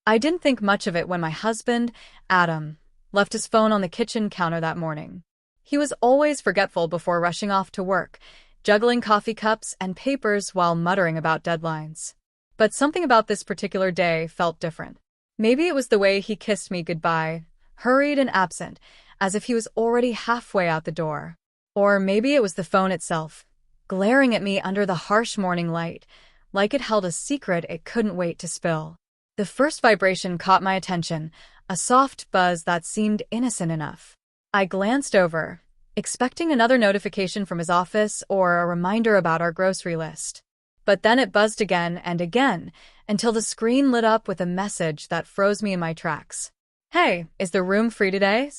I didn't think much of it when my husband, Adam, left his phone on the kitchen counter that morning. He was always forgetful before rushing off to work, juggling coffee cups and papers while muttering about deadlines. But something about this particular day felt different. Maybe it was the way he kissed me goodbye, hurried and absent, as if he was already halfway out the door. Or maybe it was the phone itself, glaring at me under the harsh morning light, like it held a secret it couldn't wait to spill. The first vibration caught my attention, a soft buzz that seemed innocent enough. I glanced over, expecting another notification from his office or a reminder about our grocery list. But then it buzzed again and again, until the screen lit up with a message that froze me in my tracks. "Hey, is the room free today?"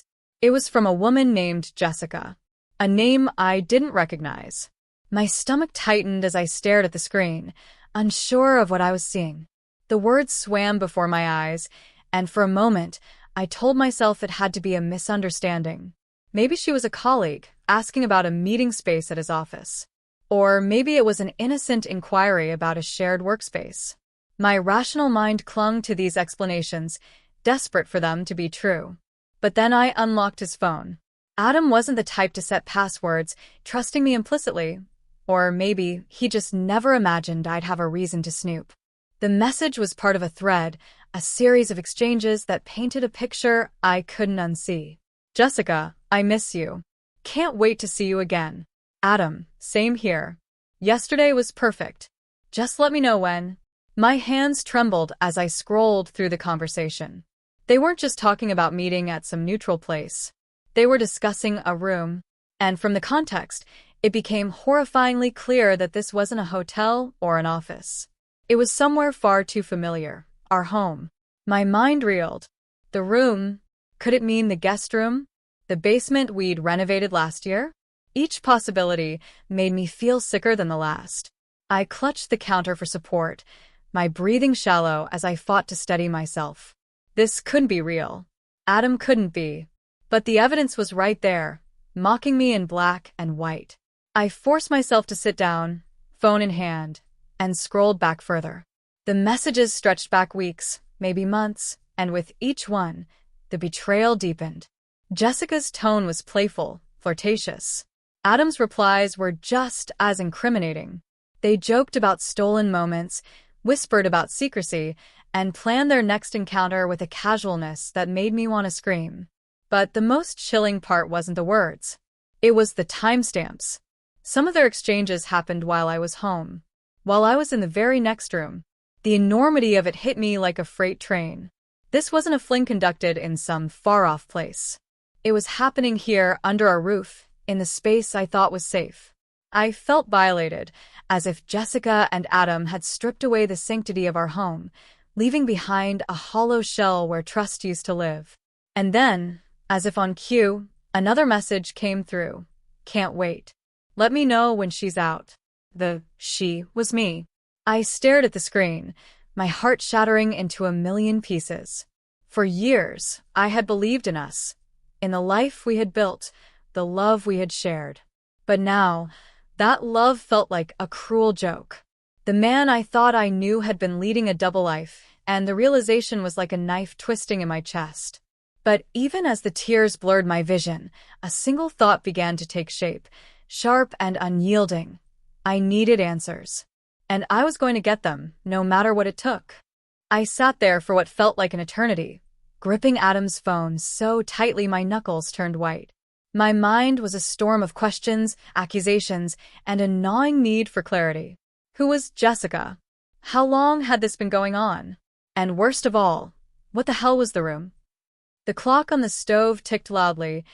It was from a woman named Jessica, a name I didn't recognize. My stomach tightened as I stared at the screen, unsure of what I was seeing. The words swam before my eyes, and for a moment, I told myself it had to be a misunderstanding. Maybe she was a colleague, asking about a meeting space at his office. Or maybe it was an innocent inquiry about a shared workspace. My rational mind clung to these explanations, desperate for them to be true. But then I unlocked his phone. Adam wasn't the type to set passwords, trusting me implicitly. Or maybe he just never imagined I'd have a reason to snoop. The message was part of a thread, a series of exchanges that painted a picture I couldn't unsee. "Jessica, I miss you. Can't wait to see you again. Adam, same here. Yesterday was perfect. Just let me know when." My hands trembled as I scrolled through the conversation. They weren't just talking about meeting at some neutral place. They were discussing a room. And from the context, it became horrifyingly clear that this wasn't a hotel or an office. It was somewhere far too familiar, our home. My mind reeled. The room? Could it mean the guest room? The basement we'd renovated last year? Each possibility made me feel sicker than the last. I clutched the counter for support, my breathing shallow as I fought to steady myself. This couldn't be real. Adam couldn't be. But the evidence was right there, mocking me in black and white. I forced myself to sit down, phone in hand, and scrolled back further. The messages stretched back weeks, maybe months, and with each one, the betrayal deepened. Jessica's tone was playful, flirtatious. Adam's replies were just as incriminating. They joked about stolen moments, whispered about secrecy, and planned their next encounter with a casualness that made me want to scream. But the most chilling part wasn't the words. It was the timestamps. Some of their exchanges happened while I was home, while I was in the very next room. The enormity of it hit me like a freight train. This wasn't a fling conducted in some far-off place. It was happening here under our roof, in the space I thought was safe. I felt violated, as if Jessica and Adam had stripped away the sanctity of our home, leaving behind a hollow shell where trust used to live. And then, as if on cue, another message came through. "Can't wait. Let me know when she's out." The "she" was me. I stared at the screen, my heart shattering into a million pieces. For years, I had believed in us, in the life we had built, the love we had shared. But now, that love felt like a cruel joke. The man I thought I knew had been leading a double life, and the realization was like a knife twisting in my chest. But even as the tears blurred my vision, a single thought began to take shape, sharp and unyielding. I needed answers. And I was going to get them, no matter what it took. I sat there for what felt like an eternity, gripping Adam's phone so tightly my knuckles turned white. My mind was a storm of questions, accusations, and a gnawing need for clarity. Who was Jessica? How long had this been going on? And worst of all, what the hell was the room? The clock on the stove ticked loudly,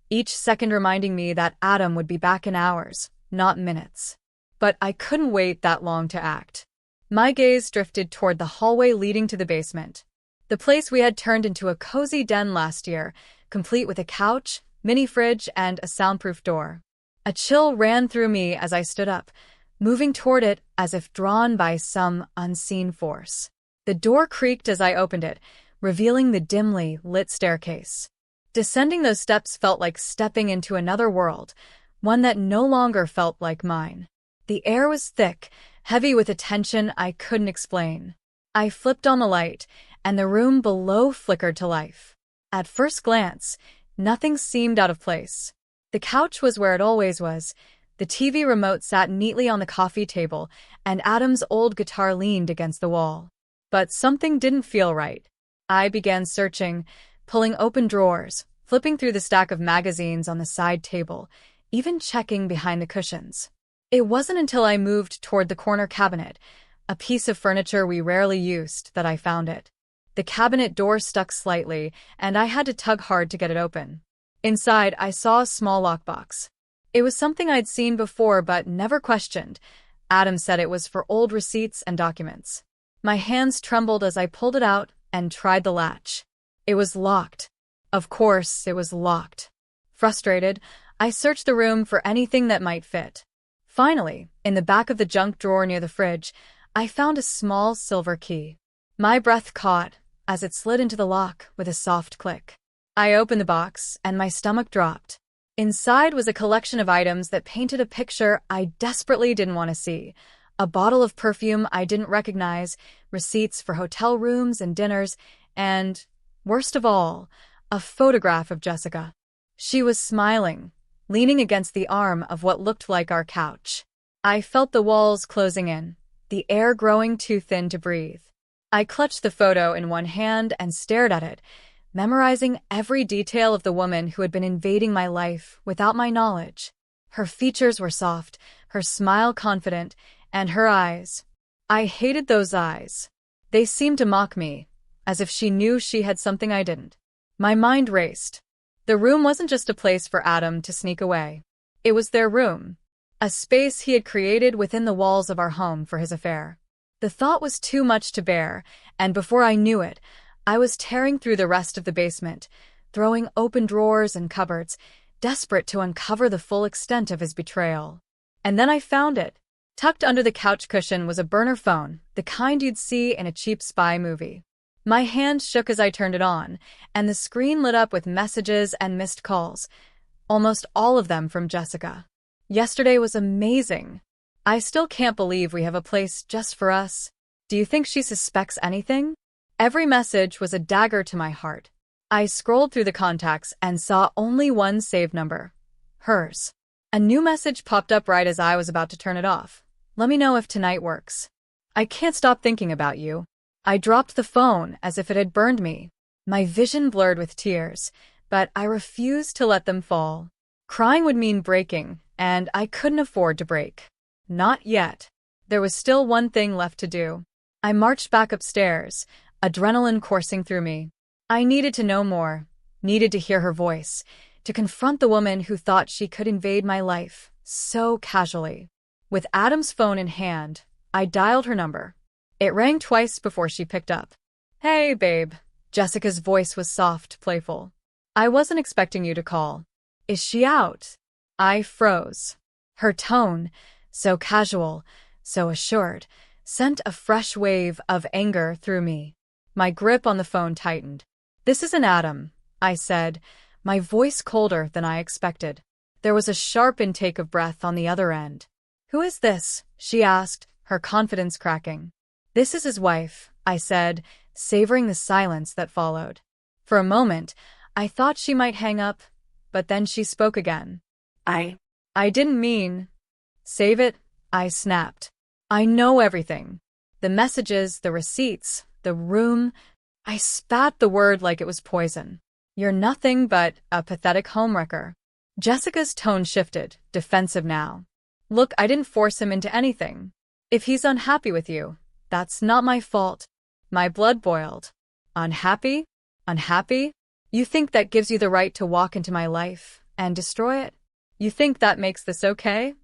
each second reminding me that Adam would be back in hours, not minutes. But I couldn't wait that long to act. My gaze drifted toward the hallway leading to the basement. The place we had turned into a cozy den last year, complete with a couch, mini fridge, and a soundproof door. A chill ran through me as I stood up, moving toward it as if drawn by some unseen force. The door creaked as I opened it, revealing the dimly lit staircase. Descending those steps felt like stepping into another world, one that no longer felt like mine. The air was thick, heavy with a tension I couldn't explain. I flipped on the light, and the room below flickered to life. At first glance, nothing seemed out of place. The couch was where it always was. The TV remote sat neatly on the coffee table, and Adam's old guitar leaned against the wall. But something didn't feel right. I began searching, pulling open drawers, flipping through the stack of magazines on the side table, even checking behind the cushions. It wasn't until I moved toward the corner cabinet, a piece of furniture we rarely used, that I found it. The cabinet door stuck slightly, and I had to tug hard to get it open. Inside, I saw a small lockbox. It was something I'd seen before but never questioned. Adam said it was for old receipts and documents. My hands trembled as I pulled it out and tried the latch. It was locked. Of course, it was locked. Frustrated, I searched the room for anything that might fit. Finally, in the back of the junk drawer near the fridge, I found a small silver key. My breath caught as it slid into the lock with a soft click. I opened the box, and my stomach dropped. Inside was a collection of items that painted a picture I desperately didn't want to see. A bottle of perfume I didn't recognize, receipts for hotel rooms and dinners, and, worst of all, a photograph of Jessica. She was smiling, leaning against the arm of what looked like our couch. I felt the walls closing in, the air growing too thin to breathe. I clutched the photo in one hand and stared at it, memorizing every detail of the woman who had been invading my life without my knowledge. Her features were soft, her smile confident, and her eyes. I hated those eyes. They seemed to mock me, as if she knew she had something I didn't. My mind raced. The room wasn't just a place for Adam to sneak away. It was their room, a space he had created within the walls of our home for his affair. The thought was too much to bear, and before I knew it, I was tearing through the rest of the basement, throwing open drawers and cupboards, desperate to uncover the full extent of his betrayal. And then I found it. Tucked under the couch cushion was a burner phone, the kind you'd see in a cheap spy movie. My hand shook as I turned it on, and the screen lit up with messages and missed calls, almost all of them from Jessica. Yesterday was amazing. I still can't believe we have a place just for us. Do you think she suspects anything? Every message was a dagger to my heart. I scrolled through the contacts and saw only one saved number. Hers. A new message popped up right as I was about to turn it off. Let me know if tonight works. I can't stop thinking about you. I dropped the phone as if it had burned me. My vision blurred with tears, but I refused to let them fall. Crying would mean breaking, and I couldn't afford to break. Not yet. There was still one thing left to do. I marched back upstairs, adrenaline coursing through me. I needed to know more, needed to hear her voice, to confront the woman who thought she could invade my life so casually. With Adam's phone in hand, I dialed her number. It rang twice before she picked up. Hey, babe. Jessica's voice was soft, playful. I wasn't expecting you to call. Is she out? I froze. Her tone, so casual, so assured, sent a fresh wave of anger through me. My grip on the phone tightened. This isn't Adam, I said, my voice colder than I expected. There was a sharp intake of breath on the other end. Who is this? She asked, her confidence cracking. This is his wife, I said, savoring the silence that followed. For a moment, I thought she might hang up, but then she spoke again. I didn't mean. Save it, I snapped. I know everything. The messages, the receipts, the room. I spat the word like it was poison. You're nothing but a pathetic homewrecker. Jessica's tone shifted, defensive now. Look, I didn't force him into anything. If he's unhappy with you, that's not my fault. My blood boiled. Unhappy? Unhappy? You think that gives you the right to walk into my life and destroy it? You think that makes this okay?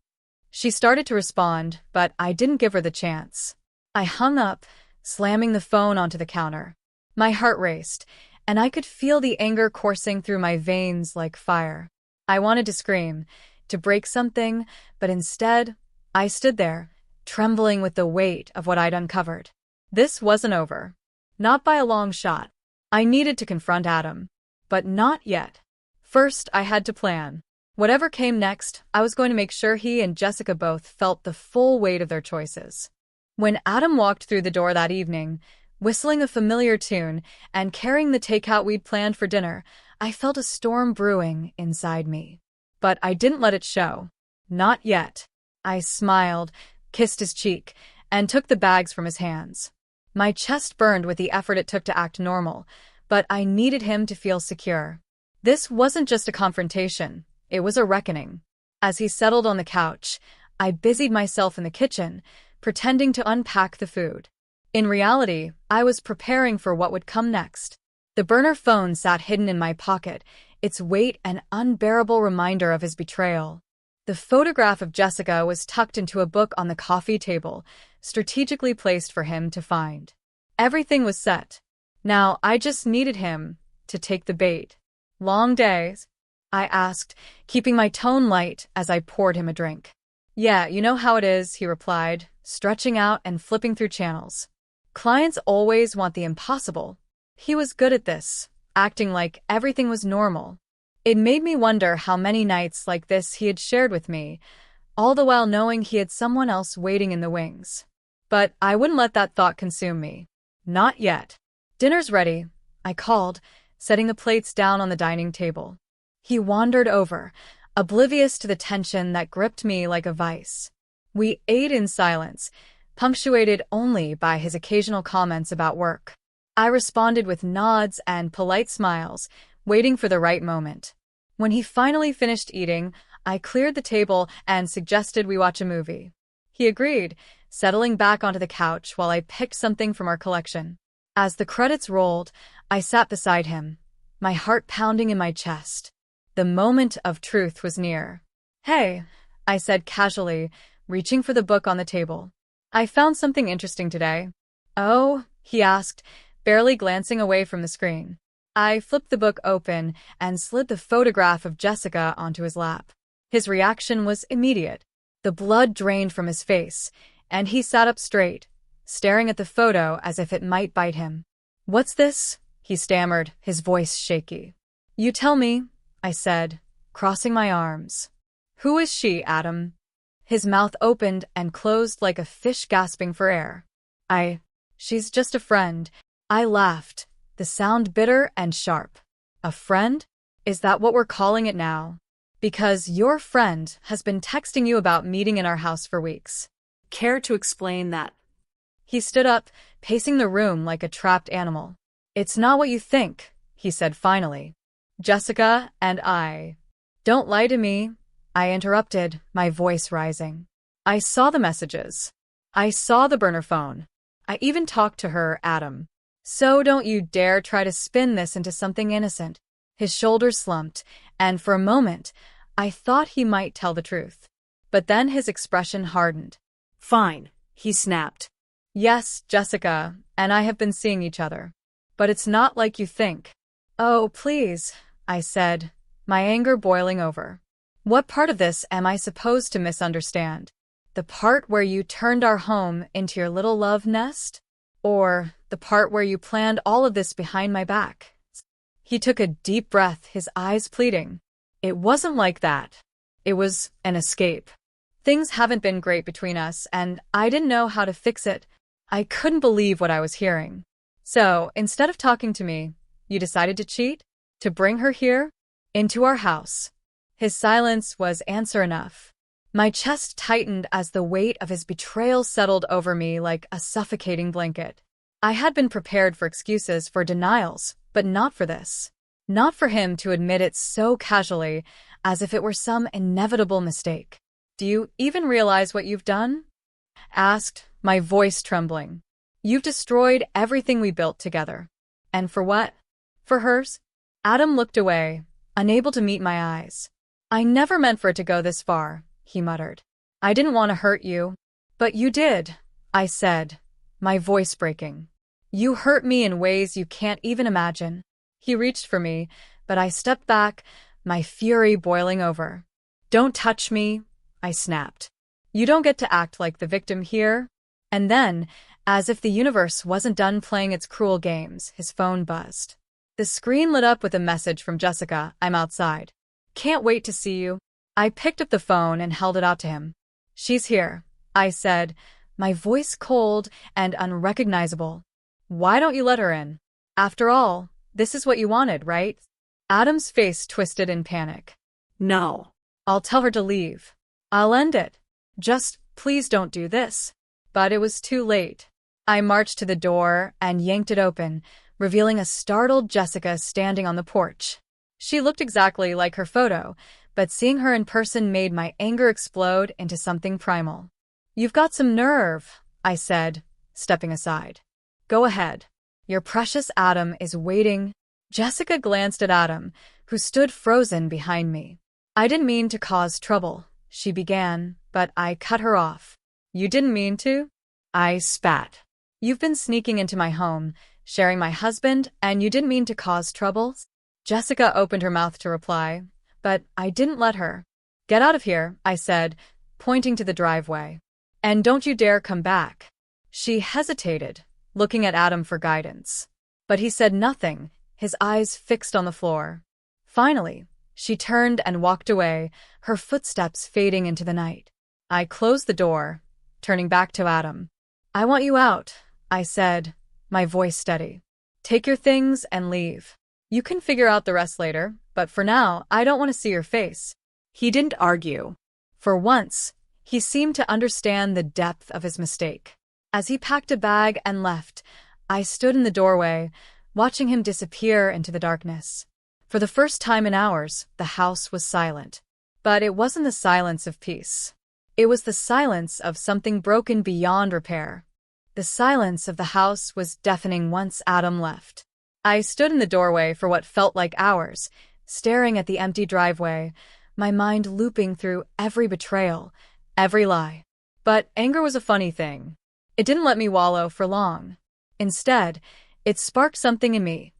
She started to respond, but I didn't give her the chance. I hung up, slamming the phone onto the counter. My heart raced, and I could feel the anger coursing through my veins like fire. I wanted to scream, to break something, but instead, I stood there, trembling with the weight of what I'd uncovered. This wasn't over. Not by a long shot. I needed to confront Adam. But not yet. First, I had to plan. Whatever came next, I was going to make sure he and Jessica both felt the full weight of their choices. When Adam walked through the door that evening, whistling a familiar tune and carrying the takeout we'd planned for dinner. I felt a storm brewing inside me. But I didn't let it show. Not yet. I smiled, kissed his cheek, and took the bags from his hands. My chest burned with the effort it took to act normal, but I needed him to feel secure. This wasn't just a confrontation, it was a reckoning. As he settled on the couch, I busied myself in the kitchen, pretending to unpack the food. In reality, I was preparing for what would come next. The burner phone sat hidden in my pocket, its weight an unbearable reminder of his betrayal. The photograph of Jessica was tucked into a book on the coffee table, strategically placed for him to find. Everything was set. Now I just needed him to take the bait. Long days? I asked, keeping my tone light as I poured him a drink. Yeah, you know how it is, he replied, stretching out and flipping through channels. Clients always want the impossible. He was good at this, acting like everything was normal. It made me wonder how many nights like this he had shared with me, all the while knowing he had someone else waiting in the wings. But I wouldn't let that thought consume me. Not yet. Dinner's ready, I called, setting the plates down on the dining table. He wandered over, oblivious to the tension that gripped me like a vice. We ate in silence, punctuated only by his occasional comments about work. I responded with nods and polite smiles, waiting for the right moment. When he finally finished eating, I cleared the table and suggested we watch a movie. He agreed, settling back onto the couch while I picked something from our collection. As the credits rolled, I sat beside him, my heart pounding in my chest. The moment of truth was near. Hey, I said casually, reaching for the book on the table. I found something interesting today. Oh, he asked, barely glancing away from the screen. I flipped the book open and slid the photograph of Jessica onto his lap. His reaction was immediate. The blood drained from his face, and he sat up straight, staring at the photo as if it might bite him. What's this? He stammered, his voice shaky. You tell me, I said, crossing my arms. Who is she, Adam? His mouth opened and closed like a fish gasping for air. She's just a friend. I laughed, the sound bitter and sharp. A friend? Is that what we're calling it now? Because your friend has been texting you about meeting in our house for weeks. Care to explain that? He stood up, pacing the room like a trapped animal. It's not what you think, he said finally. Jessica and I. Don't lie to me, I interrupted, my voice rising. I saw the messages. I saw the burner phone. I even talked to her, Adam. So don't you dare try to spin this into something innocent. His shoulders slumped, and for a moment, I thought he might tell the truth. But then his expression hardened. Fine, he snapped. Yes, Jessica and I have been seeing each other. But it's not like you think. Oh, please, I said, my anger boiling over. What part of this am I supposed to misunderstand? The part where you turned our home into your little love nest? Or the part where you planned all of this behind my back? He took a deep breath, his eyes pleading. It wasn't like that. It was an escape. Things haven't been great between us, and I didn't know how to fix it. I couldn't believe what I was hearing. So, instead of talking to me, you decided to cheat? To bring her here? Into our house? His silence was answer enough. My chest tightened as the weight of his betrayal settled over me like a suffocating blanket. I had been prepared for excuses, for denials, but not for this. Not for him to admit it so casually, as if it were some inevitable mistake. Do you even realize what you've done? Asked, my voice trembling. You've destroyed everything we built together. And for what? For hers? Adam looked away, unable to meet my eyes. I never meant for it to go this far, he muttered. I didn't want to hurt you. But you did, I said, my voice breaking. You hurt me in ways you can't even imagine. He reached for me, but I stepped back, my fury boiling over. Don't touch me, I snapped. You don't get to act like the victim here. And then, as if the universe wasn't done playing its cruel games, his phone buzzed. The screen lit up with a message from Jessica. I'm outside. Can't wait to see you. I picked up the phone and held it out to him. She's here, I said, my voice cold and unrecognizable. Why don't you let her in? After all, this is what you wanted, right? Adam's face twisted in panic. No. I'll tell her to leave. I'll end it. Just, please don't do this. But it was too late. I marched to the door and yanked it open, revealing a startled Jessica standing on the porch. She looked exactly like her photo, but seeing her in person made my anger explode into something primal. You've got some nerve, I said, stepping aside. Go ahead. Your precious Adam is waiting. Jessica glanced at Adam, who stood frozen behind me. I didn't mean to cause trouble, she began, but I cut her off. You didn't mean to? I spat. You've been sneaking into my home, sharing my husband, and you didn't mean to cause trouble? Jessica opened her mouth to reply, but I didn't let her. Get out of here, I said, pointing to the driveway. And don't you dare come back. She hesitated, looking at Adam for guidance. But he said nothing, his eyes fixed on the floor. Finally, she turned and walked away, her footsteps fading into the night. I closed the door, turning back to Adam. I want you out, I said, my voice steady. Take your things and leave. You can figure out the rest later, but for now, I don't want to see your face. He didn't argue. For once, he seemed to understand the depth of his mistake. As he packed a bag and left, I stood in the doorway, watching him disappear into the darkness. For the first time in hours, the house was silent. But it wasn't the silence of peace. It was the silence of something broken beyond repair. The silence of the house was deafening once Adam left. I stood in the doorway for what felt like hours, staring at the empty driveway, my mind looping through every betrayal, every lie. But anger was a funny thing. It didn't let me wallow for long. Instead, it sparked something in me,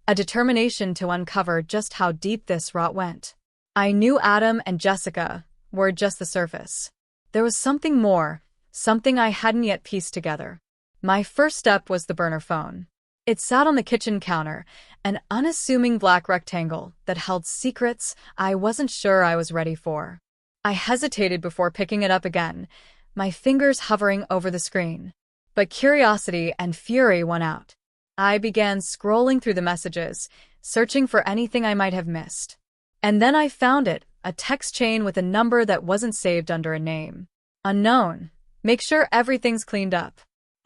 a determination to uncover just how deep this rot went. I knew Adam and Jessica were just the surface. There was something more, something I hadn't yet pieced together. My first step was the burner phone. It sat on the kitchen counter, an unassuming black rectangle that held secrets I wasn't sure I was ready for. I hesitated before picking it up again, my fingers hovering over the screen. But curiosity and fury won out. I began scrolling through the messages, searching for anything I might have missed. And then I found it, a text chain with a number that wasn't saved under a name. Unknown. Make sure everything's cleaned up.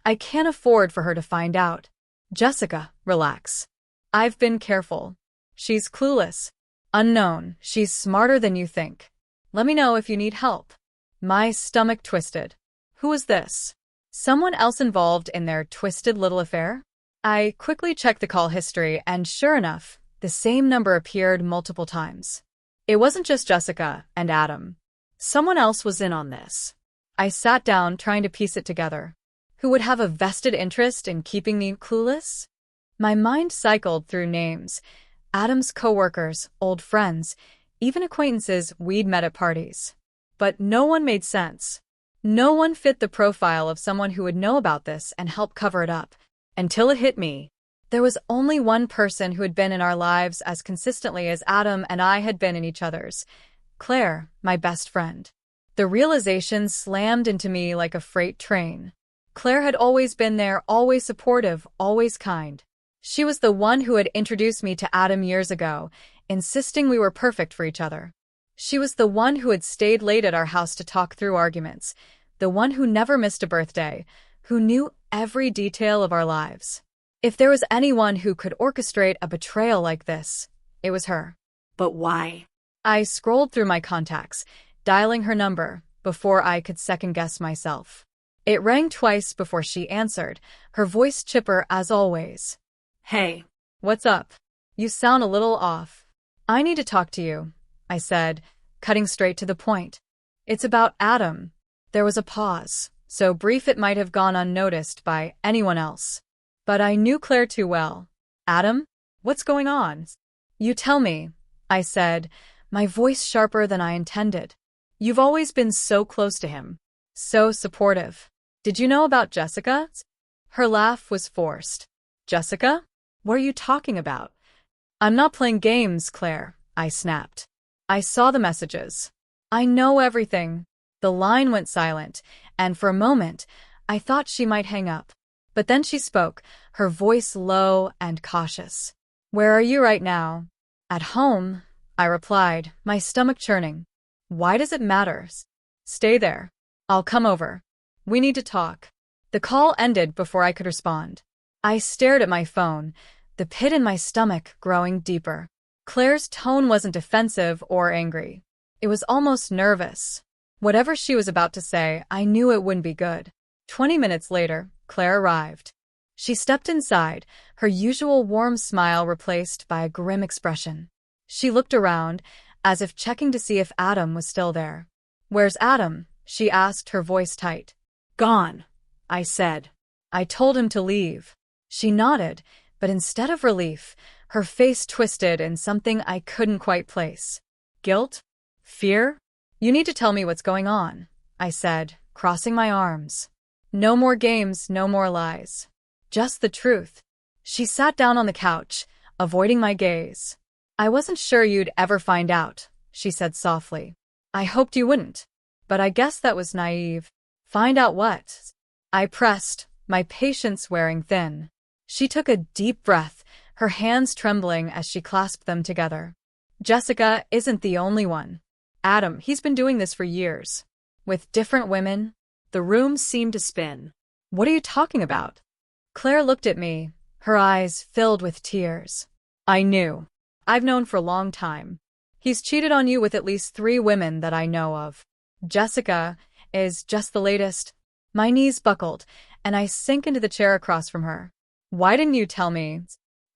I can't afford for her to find out. Jessica, relax. I've been careful. She's clueless. Unknown. She's smarter than you think. Let me know if you need help. My stomach twisted. Who was this? Someone else involved in their twisted little affair? I quickly checked the call history, and sure enough, the same number appeared multiple times. It wasn't just Jessica and Adam. Someone else was in on this. I sat down, trying to piece it together. Who would have a vested interest in keeping me clueless? My mind cycled through names. Adam's coworkers, old friends, even acquaintances we'd met at parties. But no one made sense. No one fit the profile of someone who would know about this and help cover it up. Until it hit me. There was only one person who had been in our lives as consistently as Adam and I had been in each other's. Claire, my best friend. The realization slammed into me like a freight train. Claire had always been there, always supportive, always kind. She was the one who had introduced me to Adam years ago, insisting we were perfect for each other. She was the one who had stayed late at our house to talk through arguments, the one who never missed a birthday, who knew every detail of our lives. If there was anyone who could orchestrate a betrayal like this, it was her. But why? I scrolled through my contacts, dialing her number, before I could second-guess myself. It rang twice before she answered, her voice chipper as always. Hey. What's up? You sound a little off. I need to talk to you, I said, cutting straight to the point. It's about Adam. There was a pause, so brief it might have gone unnoticed by anyone else. But I knew Claire too well. Adam? What's going on? You tell me, I said, my voice sharper than I intended. You've always been so close to him. So supportive. Did you know about Jessica? Her laugh was forced. Jessica? What are you talking about? I'm not playing games, Claire, I snapped. I saw the messages. I know everything. The line went silent, and for a moment, I thought she might hang up. But then she spoke, her voice low and cautious. "Where are you right now?" "At home," I replied, my stomach churning. "Why does it matter?" "Stay there. I'll come over. We need to talk." The call ended before I could respond. I stared at my phone, the pit in my stomach growing deeper. Claire's tone wasn't defensive or angry. It was almost nervous. Whatever she was about to say, I knew it wouldn't be good. 20 minutes later, Claire arrived. She stepped inside, her usual warm smile replaced by a grim expression. She looked around, as if checking to see if Adam was still there. "Where's Adam?" she asked, her voice tight. Gone, I said. "I told him to leave." She nodded, but instead of relief, her face twisted in something I couldn't quite place. Guilt? Fear? "You need to tell me what's going on," I said, crossing my arms. "No more games, no more lies. Just the truth." She sat down on the couch, avoiding my gaze. "I wasn't sure you'd ever find out," she said softly. "I hoped you wouldn't. But I guess that was naive." "Find out what?" I pressed, my patience wearing thin. She took a deep breath, her hands trembling as she clasped them together. "Jessica isn't the only one. Adam, he's been doing this for years. With different women." The room seemed to spin. "What are you talking about?" Claire looked at me, her eyes filled with tears. "I knew. I've known for a long time. He's cheated on you with at least 3 women that I know of. Jessica is just the latest." My knees buckled, and I sank into the chair across from her. "Why didn't you tell me?"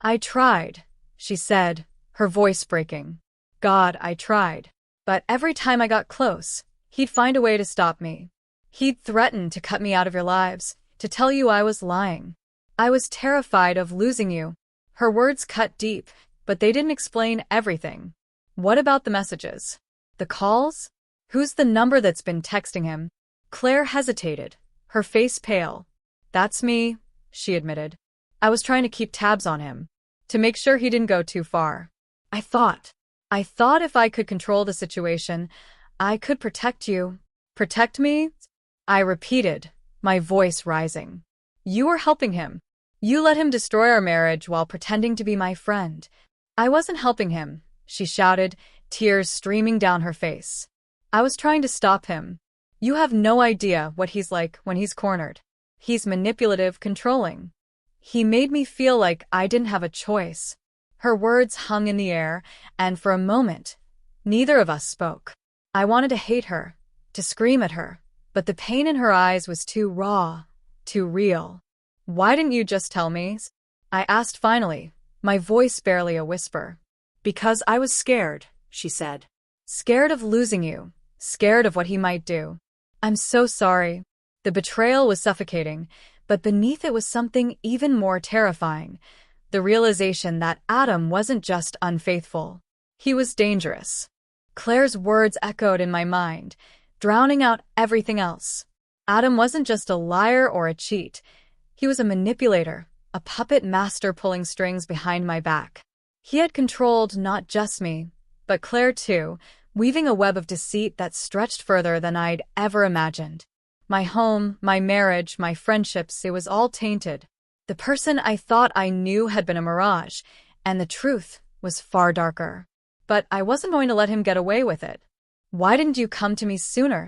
"I tried," she said, her voice breaking. "God, I tried. But every time I got close, he'd find a way to stop me. He'd threaten to cut me out of your lives, to tell you I was lying. I was terrified of losing you." Her words cut deep, but they didn't explain everything. "What about the messages? The calls? Who's the number that's been texting him?" Claire hesitated, her face pale. "That's me," she admitted. "I was trying to keep tabs on him, to make sure he didn't go too far. I thought if I could control the situation, I could protect you." "Protect me?" I repeated, my voice rising. "You were helping him. You let him destroy our marriage while pretending to be my friend." "I wasn't helping him," she shouted, tears streaming down her face. "I was trying to stop him. You have no idea what he's like when he's cornered. He's manipulative, controlling. He made me feel like I didn't have a choice." Her words hung in the air, and for a moment, neither of us spoke. I wanted to hate her, to scream at her, but the pain in her eyes was too raw, too real. "Why didn't you just tell me?" I asked finally, my voice barely a whisper. "Because I was scared," she said. "Scared of losing you, scared of what he might do." "I'm so sorry." The betrayal was suffocating, but beneath it was something even more terrifying. The realization that Adam wasn't just unfaithful. He was dangerous. Claire's words echoed in my mind, drowning out everything else. Adam wasn't just a liar or a cheat. He was a manipulator, a puppet master pulling strings behind my back. He had controlled not just me, but Claire too, weaving a web of deceit that stretched further than I'd ever imagined. My home, my marriage, my friendships, it was all tainted. The person I thought I knew had been a mirage, and the truth was far darker. But I wasn't going to let him get away with it. "Why didn't you come to me sooner?"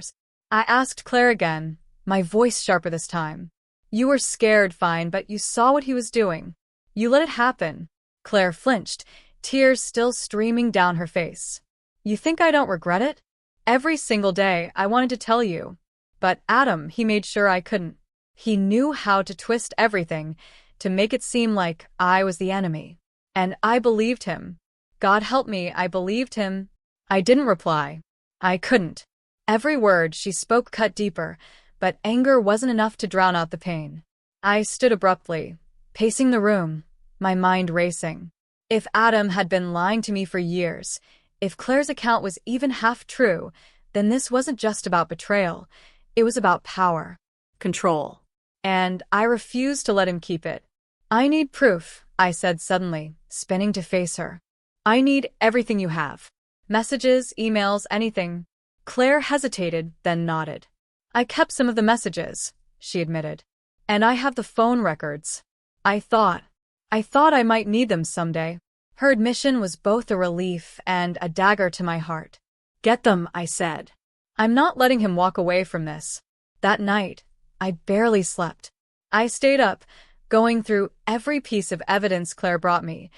I asked Claire again, my voice sharper this time. "You were scared, fine, but you saw what he was doing. You let it happen." Claire flinched, tears still streaming down her face. "You think I don't regret it? Every single day I wanted to tell you. But Adam, he made sure I couldn't. He knew how to twist everything, to make it seem like I was the enemy. And I believed him. God help me, I believed him." I didn't reply. I couldn't. Every word she spoke cut deeper, but anger wasn't enough to drown out the pain. I stood abruptly, pacing the room, my mind racing. If Adam had been lying to me for years, if Claire's account was even half true, then this wasn't just about betrayal. It was about power. Control. And I refused to let him keep it. "I need proof," I said suddenly, spinning to face her. "I need everything you have. Messages, emails, anything." Claire hesitated, then nodded. "I kept some of the messages," she admitted. And I have the phone records. I thought. I thought I might need them someday. Her admission was both a relief and a dagger to my heart. Get them, I said. I'm not letting him walk away from this. That night, I barely slept. I stayed up, going through every piece of evidence Claire brought me,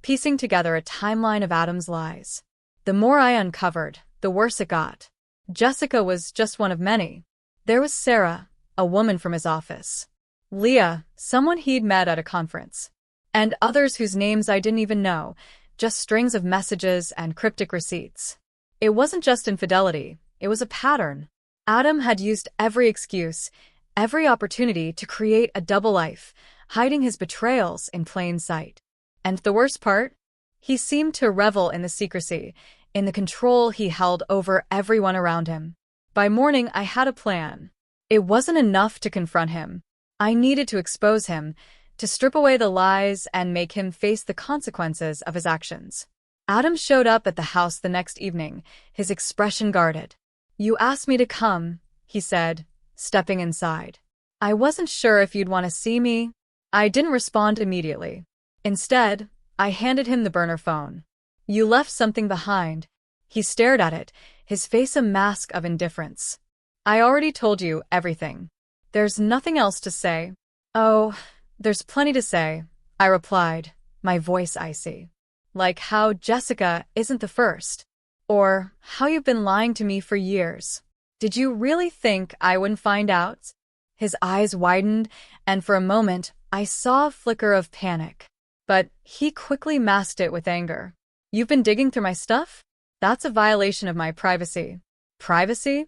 piecing together a timeline of Adam's lies. The more I uncovered, the worse it got. Jessica was just one of many. There was Sarah, a woman from his office. Leah, someone he'd met at a conference. And others whose names I didn't even know, just strings of messages and cryptic receipts. It wasn't just infidelity, it was a pattern. Adam had used every excuse, every opportunity to create a double life, hiding his betrayals in plain sight. And the worst part? He seemed to revel in the secrecy, in the control he held over everyone around him. By morning, I had a plan. It wasn't enough to confront him. I needed to expose him, to strip away the lies and make him face the consequences of his actions. Adam showed up at the house the next evening, his expression guarded. "You asked me to come," he said, stepping inside. "I wasn't sure if you'd want to see me." I didn't respond immediately. Instead, I handed him the burner phone. "You left something behind." He stared at it, his face a mask of indifference. "I already told you everything. There's nothing else to say." "Oh, there's plenty to say," I replied, my voice icy. "Like how Jessica isn't the first. Or how you've been lying to me for years. Did you really think I wouldn't find out?" His eyes widened, and for a moment, I saw a flicker of panic. But he quickly masked it with anger. "You've been digging through my stuff? That's a violation of my privacy." "Privacy?"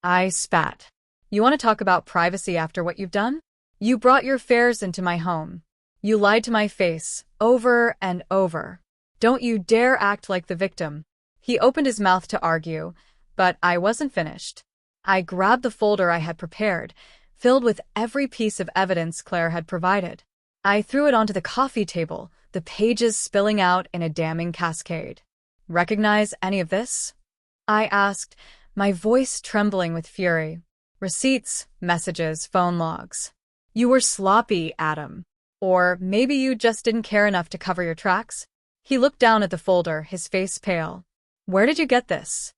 I spat. "You want to talk about privacy after what you've done? You brought your affairs into my home. You lied to my face, over and over. Don't you dare act like the victim." He opened his mouth to argue, but I wasn't finished. I grabbed the folder I had prepared, filled with every piece of evidence Claire had provided. I threw it onto the coffee table, the pages spilling out in a damning cascade. "Recognize any of this?" I asked, my voice trembling with fury. "Receipts, messages, phone logs." "You were sloppy, Adam. Or maybe you just didn't care enough to cover your tracks." He looked down at the folder, his face pale. "Where did you get this?"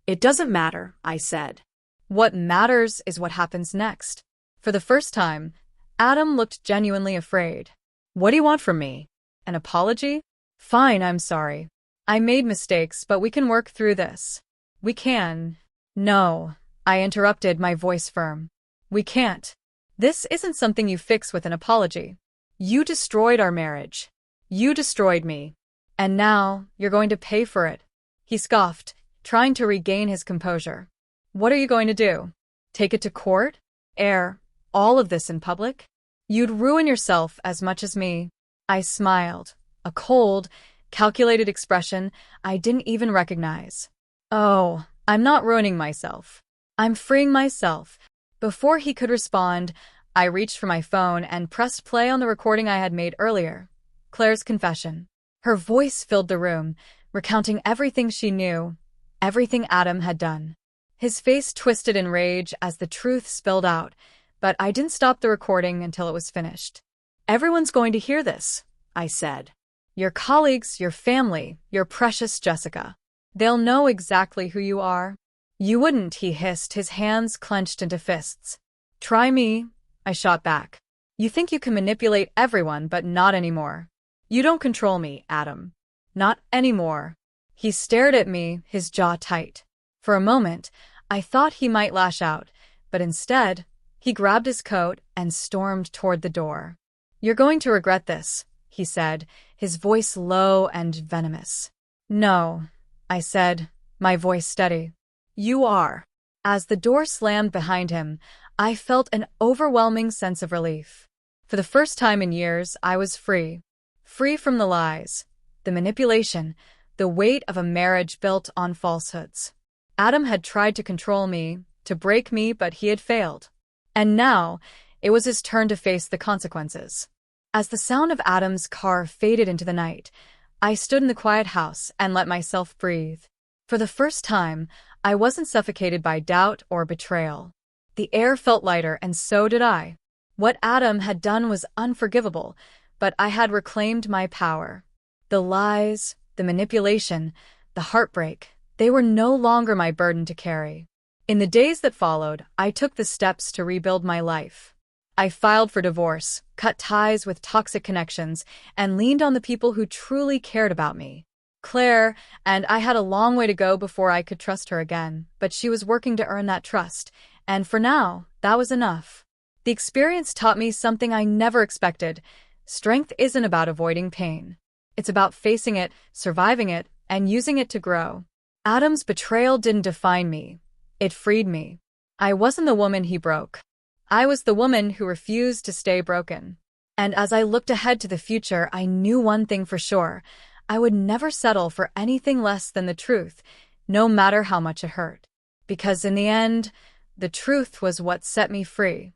"It doesn't matter," I said. "What matters is what happens next." For the first time, Adam looked genuinely afraid. "What do you want from me? An apology?" "Fine, I'm sorry. I made mistakes, but we can work through this." "We can." "No," I interrupted, my voice firm. "We can't. This isn't something you fix with an apology. You destroyed our marriage. You destroyed me. And now, you're going to pay for it." He scoffed, trying to regain his composure. "What are you going to do? Take it to court? Air all of this in public? You'd ruin yourself as much as me." I smiled, a cold, calculated expression I didn't even recognize. "Oh, I'm not ruining myself. I'm freeing myself." Before he could respond, I reached for my phone and pressed play on the recording I had made earlier. Claire's confession. Her voice filled the room, recounting everything she knew, everything Adam had done. His face twisted in rage as the truth spilled out, but I didn't stop the recording until it was finished. "Everyone's going to hear this," I said. "Your colleagues, your family, your precious Jessica. They'll know exactly who you are." "You wouldn't," he hissed, his hands clenched into fists. "Try me," I shot back. "You think you can manipulate everyone, but not anymore. You don't control me, Adam. Not anymore." He stared at me, his jaw tight. For a moment, I thought he might lash out, but instead, he grabbed his coat and stormed toward the door. "You're going to regret this," he said, his voice low and venomous. "No," I said, my voice steady. "You are." As the door slammed behind him, I felt an overwhelming sense of relief. For the first time in years, I was free. Free from the lies, the manipulation, the weight of a marriage built on falsehoods. Adam had tried to control me, to break me, but he had failed. And now, it was his turn to face the consequences. As the sound of Adam's car faded into the night, I stood in the quiet house and let myself breathe. For the first time, I wasn't suffocated by doubt or betrayal. The air felt lighter, and so did I. What Adam had done was unforgivable, but I had reclaimed my power. The lies, the manipulation, the heartbreak, they were no longer my burden to carry. In the days that followed, I took the steps to rebuild my life. I filed for divorce, cut ties with toxic connections, and leaned on the people who truly cared about me. Claire, and I had a long way to go before I could trust her again, but she was working to earn that trust, and for now, that was enough. The experience taught me something I never expected. Strength isn't about avoiding pain. It's about facing it, surviving it, and using it to grow. Adam's betrayal didn't define me. It freed me. I wasn't the woman he broke. I was the woman who refused to stay broken. And as I looked ahead to the future, I knew one thing for sure. I would never settle for anything less than the truth, no matter how much it hurt. Because in the end, the truth was what set me free.